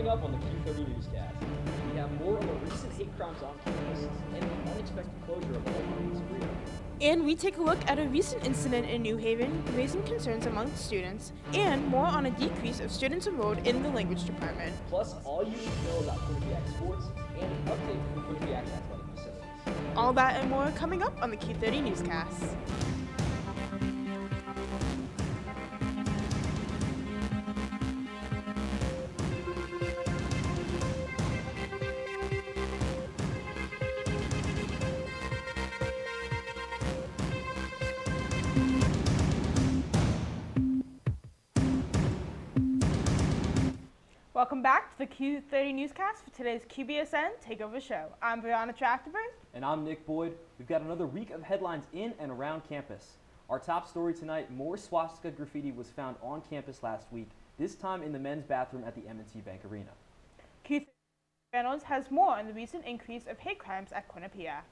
Coming up on the Q30 Newscast, we have more on the recent hate crimes on campus and the unexpected closure of all Quinnipiac's freedom. And we take a look at a recent incident in New Haven raising concerns among students, and more on a decrease of students enrolled in the language department. Plus, all you need to know about Quinnipiac sports and an update from Quinnipiac's athletic facilities. All that and more coming up on the Q30 Newscast. Welcome back to the Q30 Newscast for today's QBSN Takeover Show. I'm Brianna Trachtenberg. And I'm Nick Boyd. We've got another week of headlines in and around campus. Our top story tonight, more swastika graffiti was found on campus last week, this time in the men's bathroom at the M&T Bank Arena. Q30 Reynolds has more on the recent increase of hate crimes at Quinnipiac.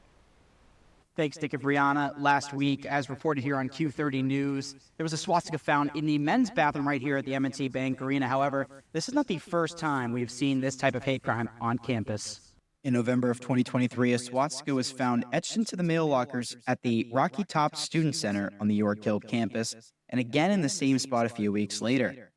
Thanks, Nick and Brianna. Last week, as reported here on Q30 News, there was a swastika found in the men's bathroom right here at the M&T Bank Arena. However, this is not the first time we've seen this type of hate crime on campus. In November of 2023, a swastika was found etched into the mail lockers at the Rocky Top Student Center on the York Hill campus, and again in the same spot a few weeks later.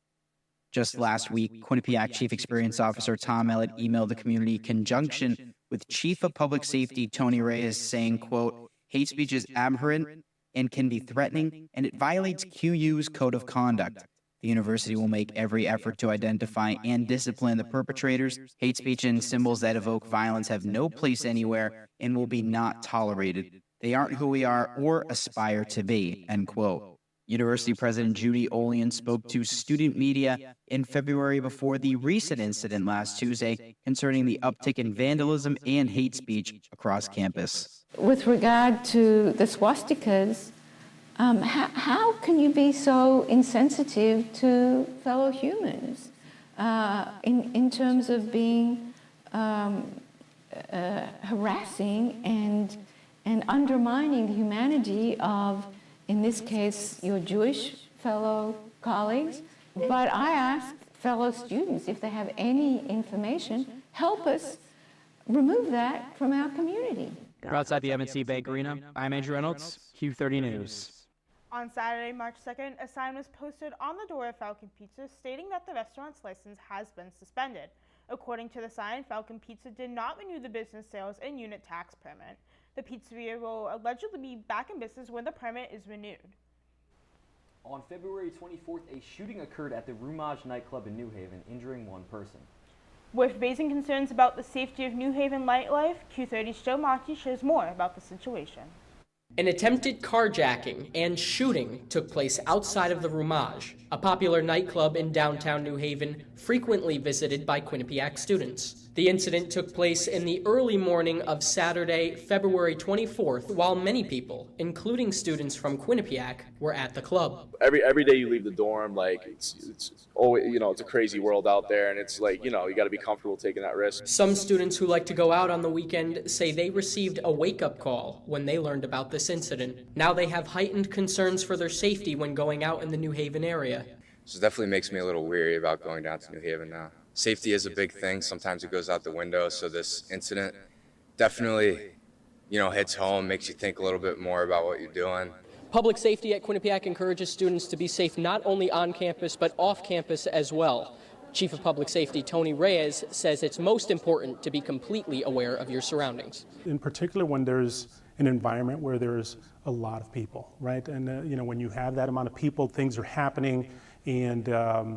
Just last week, Quinnipiac Chief Experience Officer Tom Ellett emailed the community in conjunction with Chief of Public Safety Tony Reyes saying, quote, "Hate speech is abhorrent and can be threatening, and it violates QU's code of conduct. The university will make every effort to identify and discipline the perpetrators. Hate speech and symbols that evoke violence have no place anywhere and will be not tolerated. They aren't who we are or aspire to be," end quote. University President Judy Olian spoke to student media in February before the recent incident last Tuesday concerning the uptick in vandalism and hate speech across campus. With regard to the swastikas, how can you be so insensitive to fellow humans in terms of being harassing and undermining the humanity of, in this case, your Jewish fellow colleagues? But I ask fellow students if they have any information, help us remove that from our community. We're outside the M&T Bank Arena. I'm Andrew Reynolds, Q30 News. On Saturday, March 2nd, a sign was posted on the door of Falcon Pizza stating that the restaurant's license has been suspended. According to the sign, Falcon Pizza did not renew the business sales and unit tax permit. The pizzeria will allegedly be back in business when the permit is renewed. On February 24th, a shooting occurred at the Rumage nightclub in New Haven, injuring one person. With raising concerns about the safety of New Haven nightlife, Q30's Joe Monty shares more about the situation. An attempted carjacking and shooting took place outside of the Rumage, a popular nightclub in downtown New Haven, frequently visited by Quinnipiac students. The incident took place in the early morning of Saturday, February 24th, while many people, including students from Quinnipiac, were at the club. Every day you leave the dorm, like it's always, it's a crazy world out there, and it's like, you got to be comfortable taking that risk. Some students who like to go out on the weekend say they received a wake-up call when they learned about this incident. Now they have heightened concerns for their safety when going out in the New Haven area. So it definitely makes me a little weary about going down to New Haven now. Safety is a big thing. Sometimes it goes out the window. So this incident definitely, hits home, makes you think a little bit more about what you're doing. Public safety at Quinnipiac encourages students to be safe not only on campus, but off campus as well. Chief of Public Safety Tony Reyes says it's most important to be completely aware of your surroundings. In particular, when there's an environment where there's a lot of people, right? And, when you have that amount of people, things are happening, and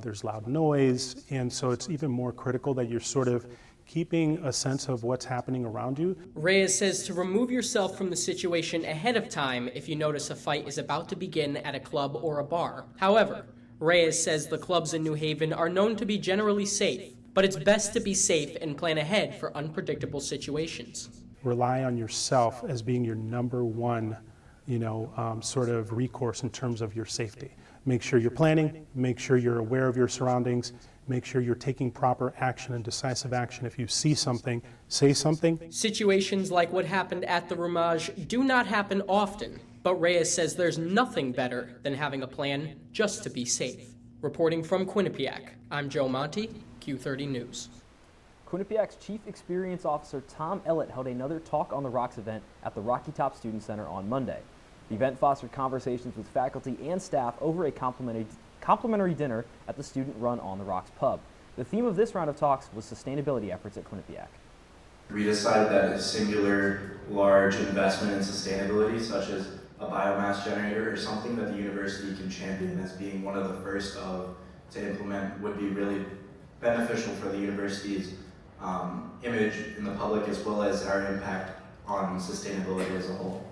there's loud noise, and so it's even more critical that you're sort of keeping a sense of what's happening around you. Reyes says to remove yourself from the situation ahead of time if you notice a fight is about to begin at a club or a bar. However, Reyes says the clubs in New Haven are known to be generally safe, but it's best to be safe and plan ahead for unpredictable situations. Rely on yourself as being your number one, sort of recourse in terms of your safety. Make sure you're planning, make sure you're aware of your surroundings, make sure you're taking proper action and decisive action. If you see something, say something. Situations like what happened at the Rumage do not happen often, but Reyes says there's nothing better than having a plan just to be safe. Reporting from Quinnipiac, I'm Joe Monty, Q30 News. Quinnipiac's Chief Experience Officer Tom Ellett held another Talk on the Rocks event at the Rocky Top Student Center on Monday. The event fostered conversations with faculty and staff over a complimentary dinner at the student-run On the Rocks pub. The theme of this round of talks was sustainability efforts at Quinnipiac. We decided that a singular large investment in sustainability, such as a biomass generator or something that the university can champion as being one of the first to implement, would be really beneficial for the university's image in the public, as well as our impact on sustainability as a whole.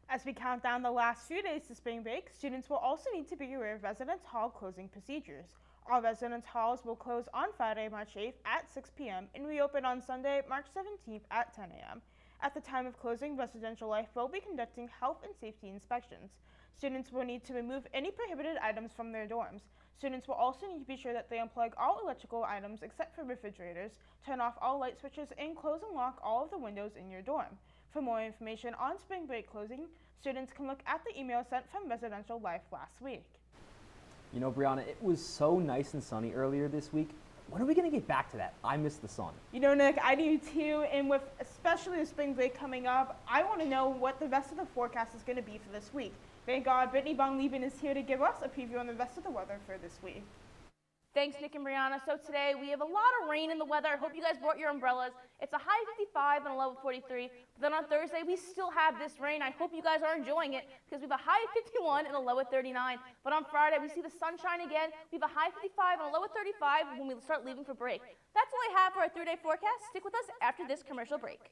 As we count down the last few days to spring break, students will also need to be aware of residence hall closing procedures. All residence halls will close on Friday, March 8th at 6 p.m. and reopen on Sunday, March 17th at 10 a.m. At the time of closing, Residential Life will be conducting health and safety inspections. Students will need to remove any prohibited items from their dorms. Students will also need to be sure that they unplug all electrical items except for refrigerators, turn off all light switches, and close and lock all of the windows in your dorm. For more information on spring break closing, students can look at the email sent from Residential Life last week. You know, Brianna, it was so nice and sunny earlier this week. When are we going to get back to that? I miss the sun. You know, Nick, I do too, and with especially the spring break coming up, I want to know what the rest of the forecast is going to be for this week. Thank God Brittany Bonleben is here to give us a preview on the rest of the weather for this week. Thanks, Nick and Brianna. So today we have a lot of rain in the weather. I hope you guys brought your umbrellas. It's a high 55 and a low of 43. But then on Thursday, we still have this rain. I hope you guys are enjoying it because we have a high of 51 and a low of 39. But on Friday, we see the sunshine again. We have a high 55 and a low of 35 when we start leaving for break. That's all I have for our 3-day forecast. Stick with us after this commercial break.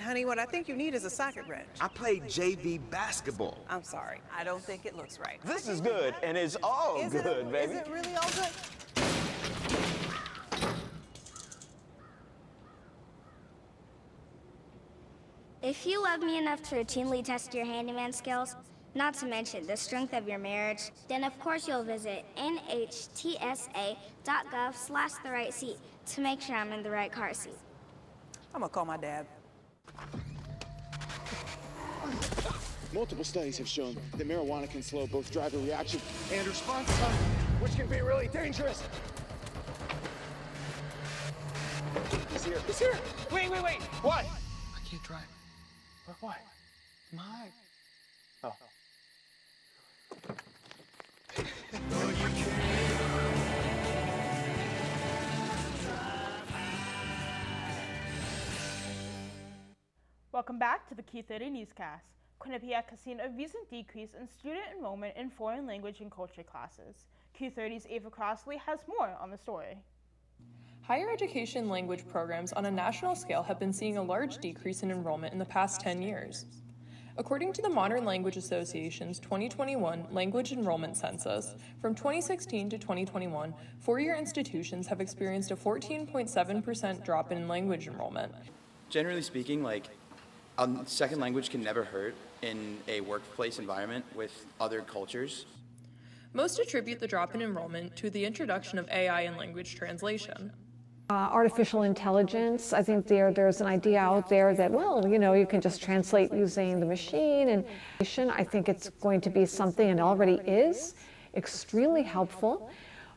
Honey, what I think you need is a socket wrench. I played JV basketball. I'm sorry. I don't think it looks right. This is good, and it's all good, baby. Is it really all good? If you love me enough to routinely test your handyman skills, not to mention the strength of your marriage, then of course you'll visit nhtsa.gov/therightseat to make sure I'm in the right car seat. I'm gonna call my dad. Multiple studies have shown that marijuana can slow both driver reaction and response time, which can be really dangerous. He's here. He's here. Wait. What? I can't drive. Why? My. Oh. Welcome back to the Q30 Newscast. Quinnipiac has seen a recent decrease in student enrollment in foreign language and culture classes. Q30's Ava Crossley has more on the story. Higher education language programs on a national scale have been seeing a large decrease in enrollment in the past 10 years. According to the Modern Language Association's 2021 Language Enrollment Census, from 2016 to 2021, four-year institutions have experienced a 14.7% drop in language enrollment. Generally speaking, a second language can never hurt in a workplace environment with other cultures. Most attribute the drop in enrollment to the introduction of AI and language translation. Artificial intelligence, I think there's an idea out there that, you can just translate using the machine, and I think it's going to be something, and already is, extremely helpful.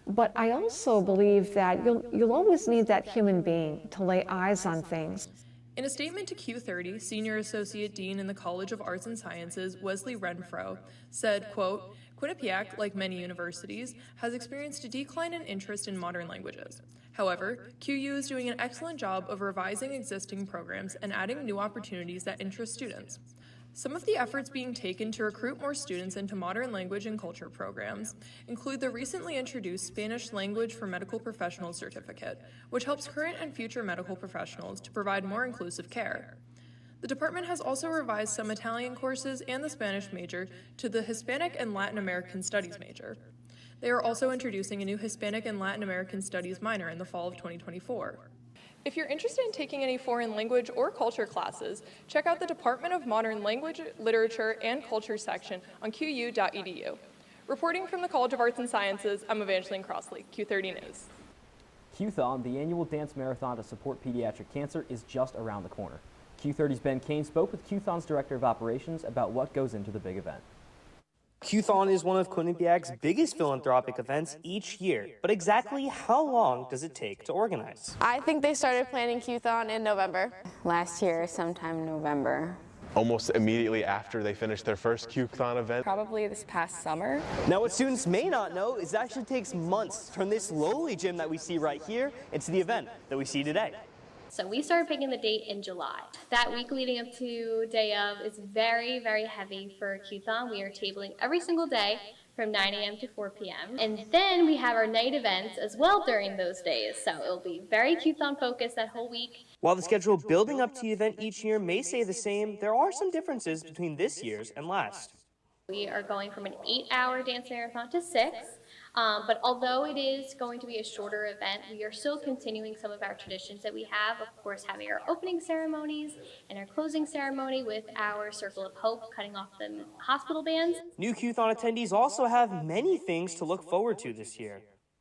But I also believe that you'll always need that human being to lay eyes on things. In a statement to Q30, Senior Associate Dean in the College of Arts and Sciences, Wesley Renfro, said, quote, "Quinnipiac, like many universities, has experienced a decline in interest in modern languages. However, QU is doing an excellent job of revising existing programs and adding new opportunities that interest students. Some of the efforts being taken to recruit more students into modern language and culture programs include the recently introduced Spanish Language for Medical Professionals certificate, which helps current and future medical professionals to provide more inclusive care. The department has also revised some Italian courses and the Spanish major to the Hispanic and Latin American Studies major. They are also introducing a new Hispanic and Latin American Studies minor in the fall of 2024. If you're interested in taking any foreign language or culture classes, check out the Department of Modern Language, Literature, and Culture section on qu.edu. Reporting from the College of Arts and Sciences, I'm Evangeline Crossley, Q30 News. Q-Thon, the annual dance marathon to support pediatric cancer, is just around the corner. Q30's Ben Kane spoke with Q-Thon's Director of Operations about what goes into the big event. Q-Thon is one of Quinnipiac's biggest philanthropic events each year, but exactly how long does it take to organize? I think they started planning Q-Thon in November. Last year, sometime in November. Almost immediately after they finished their first Q-Thon event. Probably this past summer. Now what students may not know is it actually takes months to turn this lowly gym that we see right here into the event that we see today. So we started picking the date in July. That week leading up to day of is very, very heavy for Q-Thon. We are tabling every single day from 9 a.m. to 4 p.m. And then we have our night events as well during those days. So it'll be very Q-Thon focused that whole week. While the schedule building up to the event each year may stay the same, there are some differences between this year's and last. We are going from an 8-hour dance marathon to 6. But although it is going to be a shorter event, we are still continuing some of our traditions that we have. Of course, having our opening ceremonies and our closing ceremony with our Circle of Hope, cutting off the hospital bands. New Q-Thon attendees also have many things to look forward to this year.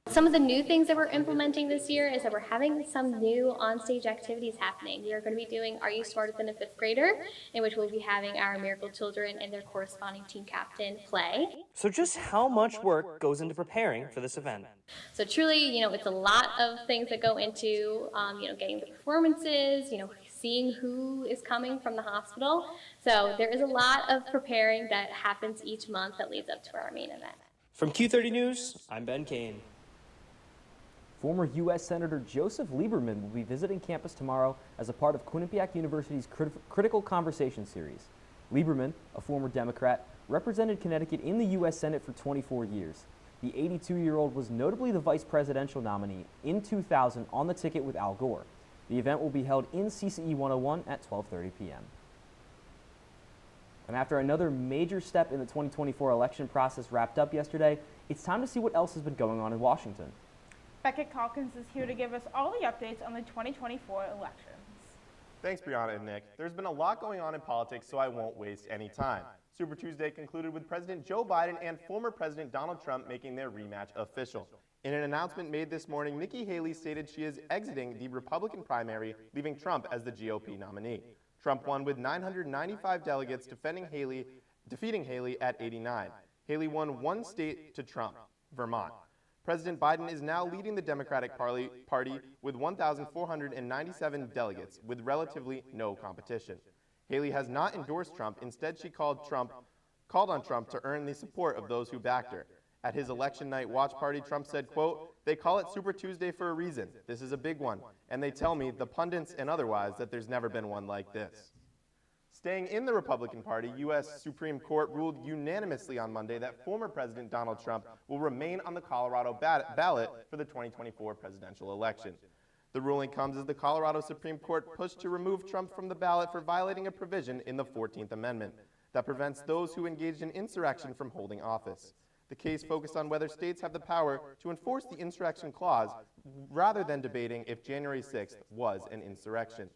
Some of the new things that we're implementing this year is that we're having some new onstage activities happening. We are going to be doing Are You Smarter Than a Fifth Grader, in which we'll be having our Miracle Children and their corresponding team captain play. So just how much work goes into preparing for this event? So truly, it's a lot of things that go into, getting the performances, seeing who is coming from the hospital. So there is a lot of preparing that happens each month that leads up to our main event. From Q30 News, I'm Ben Kane. Former U.S. Senator Joseph Lieberman will be visiting campus tomorrow as a part of Quinnipiac University's Critical Conversation series. Lieberman, a former Democrat, represented Connecticut in the U.S. Senate for 24 years. The 82-year-old was notably the vice presidential nominee in 2000 on the ticket with Al Gore. The event will be held in CCE 101 at 12:30 p.m. And after another major step in the 2024 election process wrapped up yesterday, it's time to see what else has been going on in Washington. Beckett Calkins is here to give us all the updates on the 2024 elections. Thanks, Brianna and Nick. There's been a lot going on in politics, so I won't waste any time. Super Tuesday concluded with President Joe Biden and former President Donald Trump making their rematch official. In an announcement made this morning, Nikki Haley stated she is exiting the Republican primary, leaving Trump as the GOP nominee. Trump won with 995 delegates, defeating Haley at 89. Haley won one state to Trump, Vermont. President Biden is now leading the Democratic Party with 1,497 delegates, with relatively no competition. Haley has not endorsed Trump. Instead, she called on Trump to earn the support of those who backed her. At his election night watch party, Trump said, quote, "They call it Super Tuesday for a reason. This is a big one. And they tell me, the pundits and otherwise, that there's never been one like this." Staying in the Republican Party, U.S. Supreme Court ruled unanimously on Monday that former President Donald Trump will remain on the Colorado ballot for the 2024 presidential election. The ruling comes as the Colorado Supreme Court pushed to remove Trump from the ballot for violating a provision in the 14th Amendment that prevents those who engaged in insurrection from holding office. The case focused on whether states have the power to enforce the insurrection clause rather than debating if January 6th was an insurrection.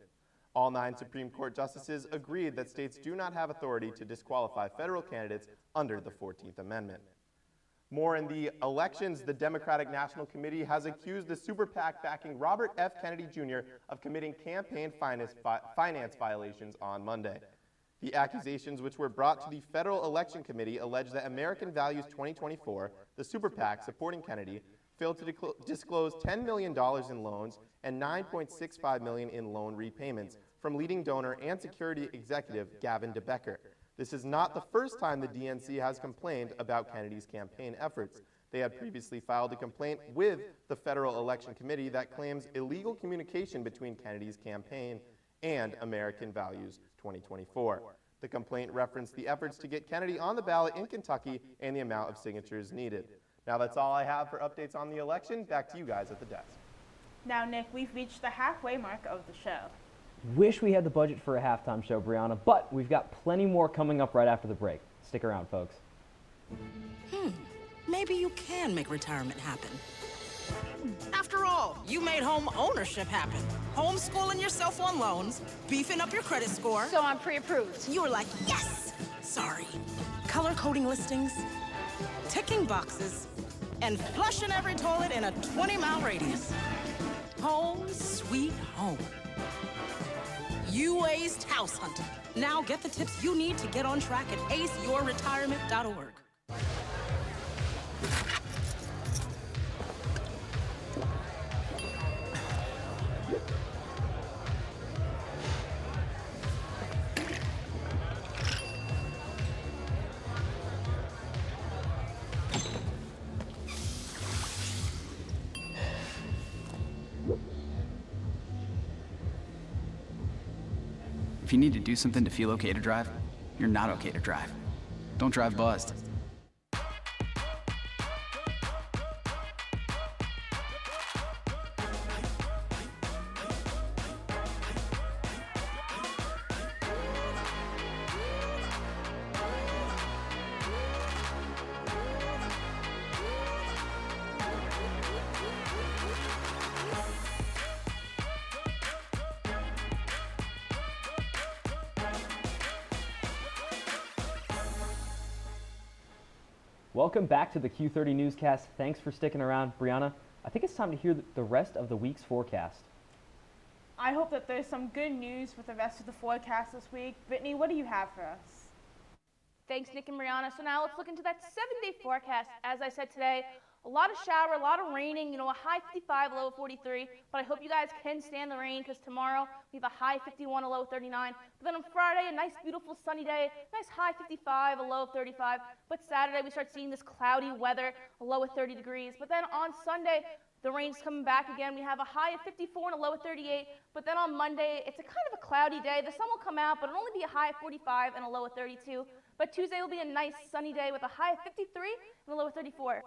All 9 Supreme Court justices agreed that states do not have authority to disqualify federal candidates under the 14th Amendment. More in the elections, the Democratic National Committee has accused the super PAC backing Robert F. Kennedy Jr. of committing campaign finance violations on Monday. The accusations, which were brought to the Federal Election Committee, allege that American Values 2024, the super PAC supporting Kennedy, failed to disclose $10 million in loans and $9.65 million in loan repayments from leading donor and security executive Gavin DeBecker. This is not the first time the DNC has complained about Kennedy's campaign efforts. They had previously filed a complaint with the Federal Election Committee that claims illegal communication between Kennedy's campaign and American Values 2024. The complaint referenced the efforts to get Kennedy on the ballot in Kentucky and the amount of signatures needed. Now that's all I have for updates on the election. Back to you guys at the desk. Now, Nick, we've reached the halfway mark of the show. Wish we had the budget for a halftime show, Brianna, but we've got plenty more coming up right after the break. Stick around, folks. Maybe maybe you can make retirement happen. After all, you made home ownership happen. Homeschooling yourself on loans, beefing up your credit score. So I'm pre-approved. You were like, yes! Sorry. Color coding listings, ticking boxes, and flushing every toilet in a 20-mile radius. Home sweet home. You aced house hunting. Now get the tips you need to get on track at aceyourretirement.org. If you need to do something to feel okay to drive, you're not okay to drive. Don't drive buzzed. Welcome back to the Q30 Newscast. Thanks for sticking around. Brianna, I think it's time to hear the rest of the week's forecast. I hope that there's some good news with the rest of the forecast this week. Brittany, what do you have for us? Thanks, Nick and Brianna. So now let's look into that 7-day forecast. As I said today, a lot of shower, a lot of raining, a high 55, a low 43. But I hope you guys can stand the rain because tomorrow we have a high 51, a low 39. But then on Friday, a nice, beautiful sunny day, nice high 55, a low 35. But Saturday, we start seeing this cloudy weather, a low of 30 degrees. But then on Sunday, the rain's coming back again. We have a high of 54 and a low of 38. But then on Monday, it's a kind of a cloudy day. The sun will come out, but it'll only be a high of 45 and a low of 32. But Tuesday will be a nice sunny day with a high of 53 and a low of 34.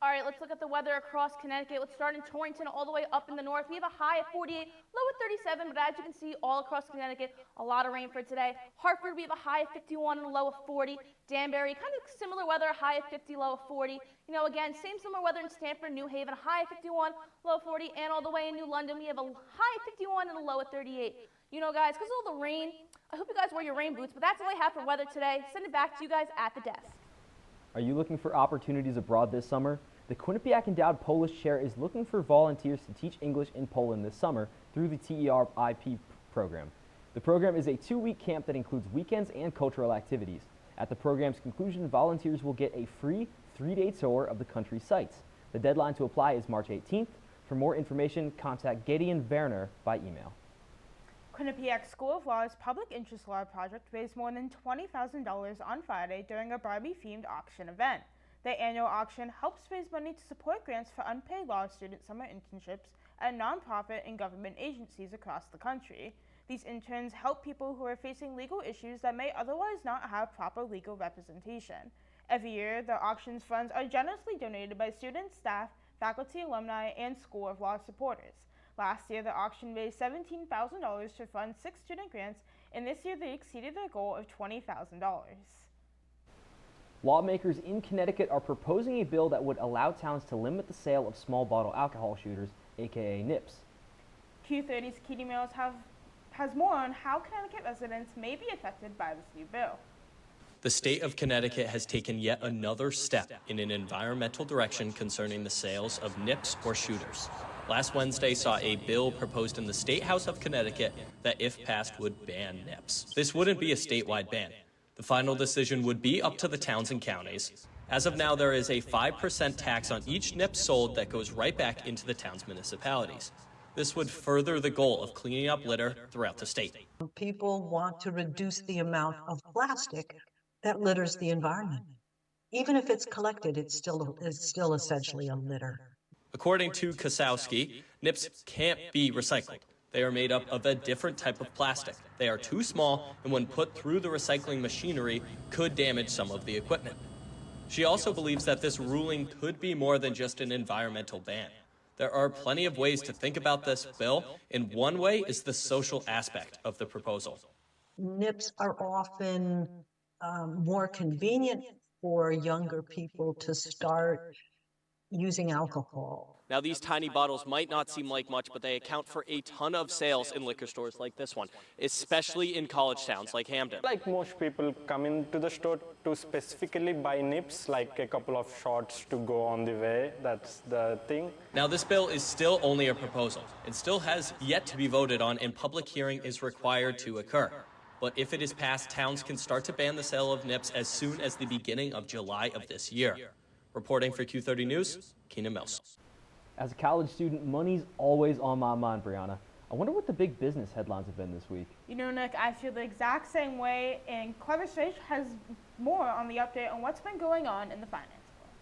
All right, let's look at the weather across Connecticut. Let's start in Torrington all the way up in the north. We have a high of 48, low of 37, but as you can see, all across Connecticut, a lot of rain for today. Hartford, we have a high of 51 and a low of 40. Danbury, kind of similar weather, a high of 50, low of 40. Again, same similar weather in Stamford, New Haven, a high of 51, low of 40, and all the way in New London, we have a high of 51 and a low of 38. Guys, because of all the rain, I hope you guys wear your rain boots, but that's all I have for weather today. Send it back to you guys at the desk. Are you looking for opportunities abroad this summer? The Quinnipiac Endowed Polish Chair is looking for volunteers to teach English in Poland this summer through the TERIP program. The program is a 2-week camp that includes weekends and cultural activities. At the program's conclusion, volunteers will get a free 3-day tour of the country's sites. The deadline to apply is March 18th. For more information, contact Gideon Werner by email. Quinnipiac School of Law's Public Interest Law project raised more than $20,000 on Friday during a Barbie-themed auction event. The annual auction helps raise money to support grants for unpaid law student summer internships at nonprofit and government agencies across the country. These interns help people who are facing legal issues that may otherwise not have proper legal representation. Every year, the auction's funds are generously donated by students, staff, faculty, alumni, and School of Law supporters. Last year, the auction raised $17,000 to fund 6 student grants, and this year they exceeded their goal of $20,000. Lawmakers in Connecticut are proposing a bill that would allow towns to limit the sale of small bottle alcohol shooters, aka NIPS. Q30's Katie Mills has more on how Connecticut residents may be affected by this new bill. The state of Connecticut has taken yet another step in an environmental direction concerning the sales of NIPS or shooters. Last Wednesday saw a bill proposed in the State House of Connecticut that, if passed, would ban NIPS. This wouldn't be a statewide ban. The final decision would be up to the towns and counties. As of now, there is a 5% tax on each NIPS sold that goes right back into the town's municipalities. This would further the goal of cleaning up litter throughout the state. People want to reduce the amount of plastic that litters the environment. Even if it's collected, it's still essentially a litter. According to Kasowski, NIPS can't be recycled. They are made up of a different type of plastic. They are too small, and when put through the recycling machinery, could damage some of the equipment. She also believes that this ruling could be more than just an environmental ban. There are plenty of ways to think about this bill, and one way is the social aspect of the proposal. NIPS are often more convenient for younger people to start using alcohol. Now, these tiny bottles might not seem like much, but they account for a ton of sales in liquor stores like this one, especially in college towns like Hamden. Like most people come into the store to specifically buy nips, like a couple of shots to go on the way. That's the thing. Now, this bill is still only a proposal. It still has yet to be voted on, and public hearing is required to occur. But if it is passed, towns can start to ban the sale of nips as soon as the beginning of July of this year. Reporting for Q30 News, Keenan Mills. As a college student, money's always on my mind, Brianna. I wonder what the big business headlines have been this week. You know, Nick, I feel the exact same way, and Clever Sage has more on the update on what's been going on in the finance world.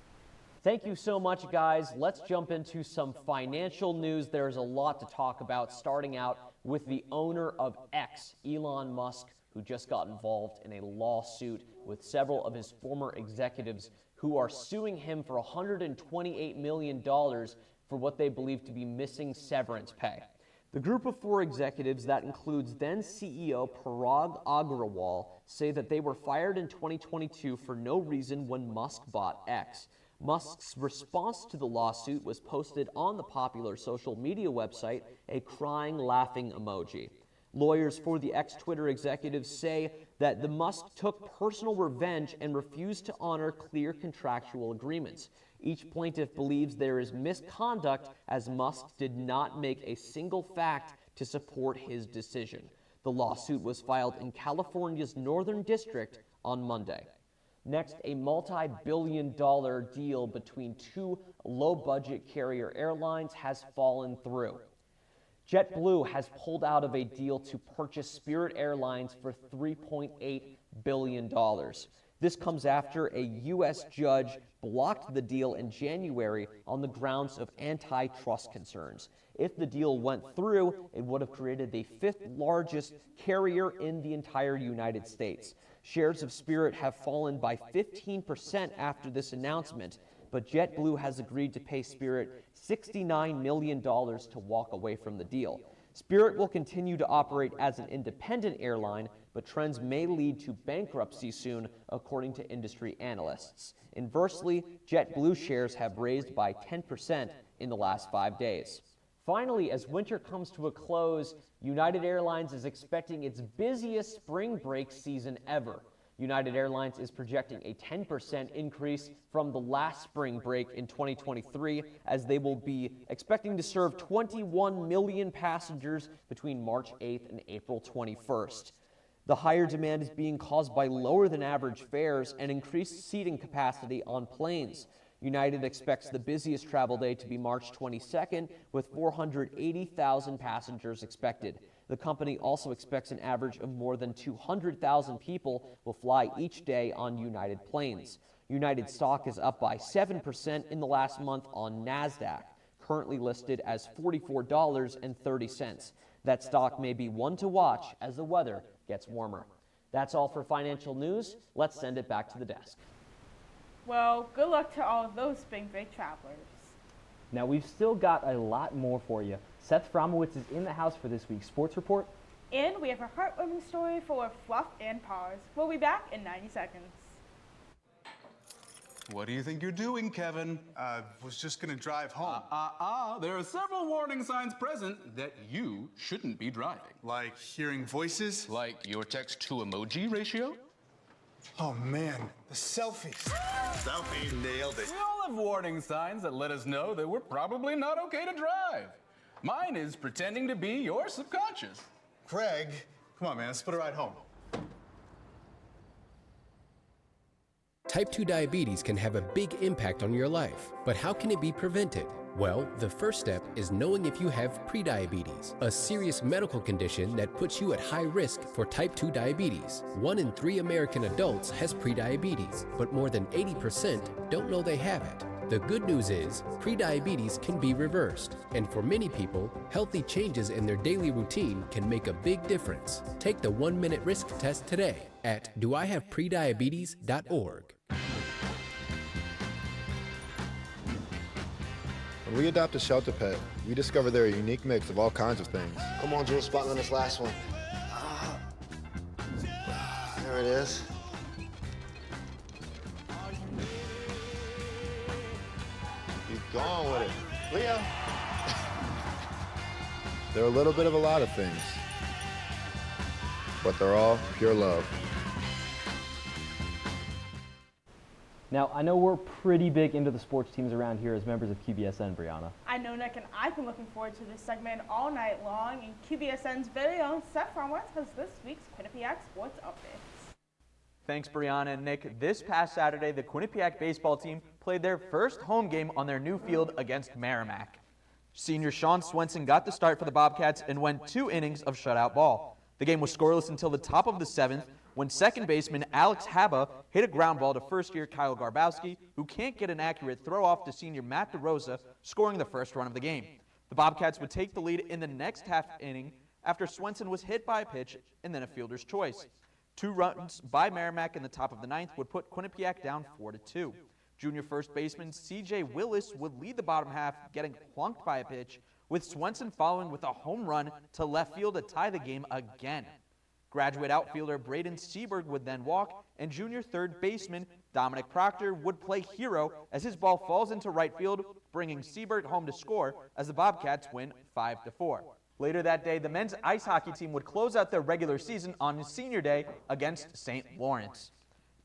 Thank you so much, guys. Let's jump into some financial news. There's a lot to talk about, starting out with the owner of X, Elon Musk, who just got involved in a lawsuit with several of his former executives who are suing him for $128 million for what they believe to be missing severance pay. The group of 4 executives, that includes then CEO Parag Agrawal, say that they were fired in 2022 for no reason when Musk bought X. Musk's response to the lawsuit was posted on the popular social media website, a crying, laughing emoji. Lawyers for the ex-Twitter executives say that the Musk took personal revenge and refused to honor clear contractual agreements. Each plaintiff believes there is misconduct as Musk did not make a single fact to support his decision. The lawsuit was filed in California's Northern District on Monday. Next, a multi-billion-dollar deal between 2 low-budget carrier airlines has fallen through. JetBlue has pulled out of a deal to purchase Spirit Airlines for $3.8 billion. This comes after a U.S. judge blocked the deal in January on the grounds of antitrust concerns. If the deal went through, it would have created the 5th largest carrier in the entire United States. Shares of Spirit have fallen by 15% after this announcement, but JetBlue has agreed to pay Spirit $69 million to walk away from the deal. Spirit will continue to operate as an independent airline, but trends may lead to bankruptcy soon, according to industry analysts. Inversely, JetBlue shares have raised by 10% in the last 5 days. Finally, as winter comes to a close, United Airlines is expecting its busiest spring break season ever. United Airlines is projecting a 10% increase from the last spring break in 2023, as they will be expecting to serve 21 million passengers between March 8th and April 21st. The higher demand is being caused by lower than average fares and increased seating capacity on planes. United expects the busiest travel day to be March 22nd, with 480,000 passengers expected. The company also expects an average of more than 200,000 people will fly each day on United planes. United stock is up by 7% in the last month on NASDAQ, currently listed as $44.30. That stock may be one to watch as the weather gets warmer. That's all for financial news. Let's send it back to the desk. Well, good luck to all of those spring break travelers. Now, we've still got a lot more for you. Seth Fromowitz is in the house for this week's sports report. And we have a heartwarming story full of fluff and pause. We'll be back in 90 seconds. What do you think you're doing, Kevin? Was just gonna drive home. There are several warning signs present that you shouldn't be driving. Like hearing voices? Like your text-to-emoji ratio? Oh man, the selfies. Selfie. Nailed it. We all have warning signs that let us know that we're probably not okay to drive. Mine is pretending to be your subconscious. Craig, come on man, let's put a ride home. Type 2 diabetes can have a big impact on your life, but how can it be prevented? Well, the first step is knowing if you have prediabetes, a serious medical condition that puts you at high risk for type 2 diabetes. 1 in 3 American adults has prediabetes, but more than 80% don't know they have it. The good news is, prediabetes can be reversed, and for many people, healthy changes in their daily routine can make a big difference. Take the 1-minute risk test today at doihaveprediabetes.org. When we adopt a shelter pet, we discover they're a unique mix of all kinds of things. Come on, Drew, spot on this last one. There it is. Go on with it. Leo. They're a little bit of a lot of things, but they're all pure love. Now, I know we're pretty big into the sports teams around here as members of QBSN, Brianna. I know, Nick, and I've been looking forward to this segment all night long, and QBSN's very own Seth Farmworth has this week's Quinnipiac Sports Updates. Thanks, Brianna and Nick. This past Saturday, the Quinnipiac baseball team played their first home game on their new field against Merrimack. Senior Sean Swenson got the start for the Bobcats and went 2 innings of shutout ball. The game was scoreless until the top of the 7th, when second baseman Alex Haba hit a ground ball to first-year Kyle Garbowski, who can't get an accurate throw-off to senior Matt DeRosa, scoring the first run of the game. The Bobcats would take the lead in the next half inning after Swenson was hit by a pitch and then a fielder's choice. 2 runs by Merrimack in the top of the 9th would put Quinnipiac down 4-2. Junior first baseman C.J. Willis would lead the bottom half, getting plunked by a pitch, with Swenson following with a home run to left field to tie the game again. Graduate outfielder Braden Seberg would then walk, and junior third baseman Dominic Proctor would play hero as his ball falls into right field, bringing Seberg home to score as the Bobcats win 5-4. Later that day, the men's ice hockey team would close out their regular season on Senior Day against St. Lawrence.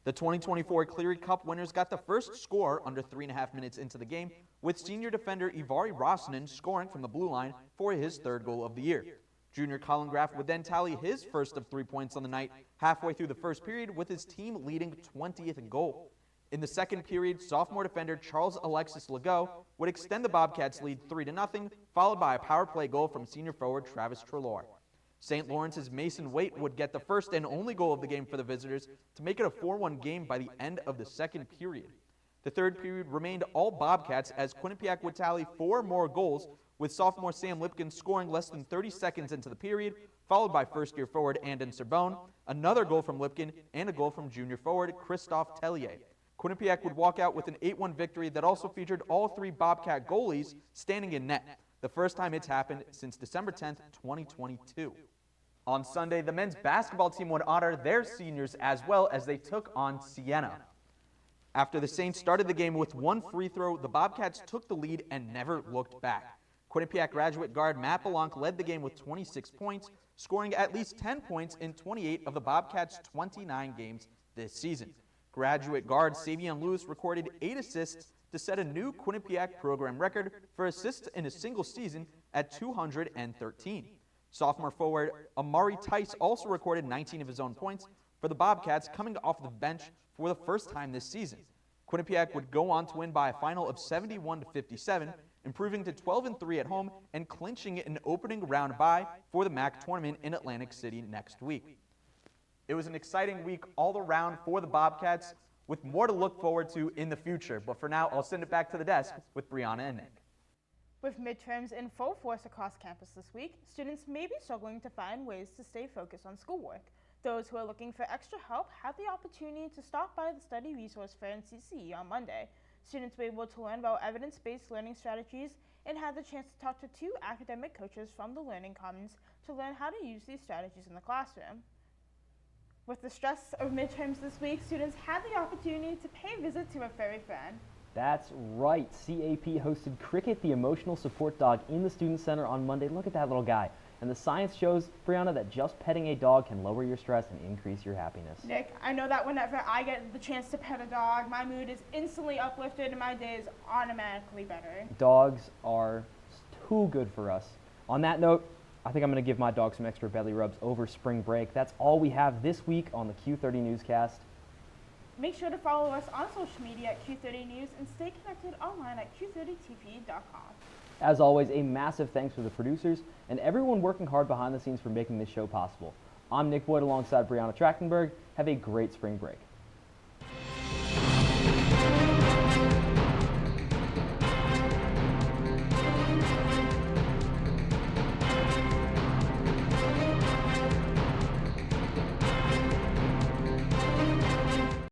The 2024 Cleary Cup winners got the first score under 3.5 minutes into the game, with senior defender Ivari Rossinen scoring from the blue line for his 3rd goal of the year. Junior Colin Graff would then tally his first of 3 points on the night halfway through the first period, with his team leading 20th goal. In the second period, sophomore defender Charles Alexis Legault would extend the Bobcats' lead 3-0, followed by a power play goal from senior forward Travis Treloar. St. Lawrence's Mason Waite would get the first and only goal of the game for the visitors to make it a 4-1 game by the end of the second period. The third period remained all Bobcats as Quinnipiac would tally 4 more goals, with sophomore Sam Lipkin scoring less than 30 seconds into the period, followed by first-year forward Andon Serbone, another goal from Lipkin, and a goal from junior forward Christophe Tellier. Quinnipiac would walk out with an 8-1 victory that also featured all 3 Bobcat goalies standing in net, the first time it's happened since December 10th, 2022. On Sunday, the men's basketball team would honor their seniors as well as they took on Siena. After the Saints started the game with 1 free throw, the Bobcats took the lead and never looked back. Quinnipiac graduate guard Matt Belanc led the game with 26 points, scoring at least 10 points in 28 of the Bobcats' 29 games this season. Graduate guard Savion Lewis recorded 8 assists to set a new Quinnipiac program record for assists in a single season at 213. Sophomore forward Amari Tice also recorded 19 of his own points for the Bobcats, coming off the bench for the first time this season. Quinnipiac would go on to win by a final of 71-57, improving to 12-3 at home and clinching an opening round bye for the MAC tournament in Atlantic City next week. It was an exciting week all around for the Bobcats, with more to look forward to in the future. But for now, I'll send it back to the desk with Brianna and Nick. With midterms in full force across campus this week, students may be struggling to find ways to stay focused on schoolwork. Those who are looking for extra help had the opportunity to stop by the Study Resource Fair in CCE on Monday. Students were able to learn about evidence-based learning strategies and had the chance to talk to 2 academic coaches from the Learning Commons to learn how to use these strategies in the classroom. With the stress of midterms this week, students had the opportunity to pay a visit to a furry friend. That's right. CAP hosted Cricket, the emotional support dog, in the Student Center on Monday. Look at that little guy. And the science shows, Brianna, that just petting a dog can lower your stress and increase your happiness. Nick, I know that whenever I get the chance to pet a dog, my mood is instantly uplifted and my day is automatically better. Dogs are too good for us. On that note, I think I'm going to give my dog some extra belly rubs over spring break. That's all we have this week on the Q30 Newscast. Make sure to follow us on social media at Q30 News and stay connected online at Q30TP.com. As always, a massive thanks to the producers and everyone working hard behind the scenes for making this show possible. I'm Nick Boyd alongside Brianna Trachtenberg. Have a great spring break.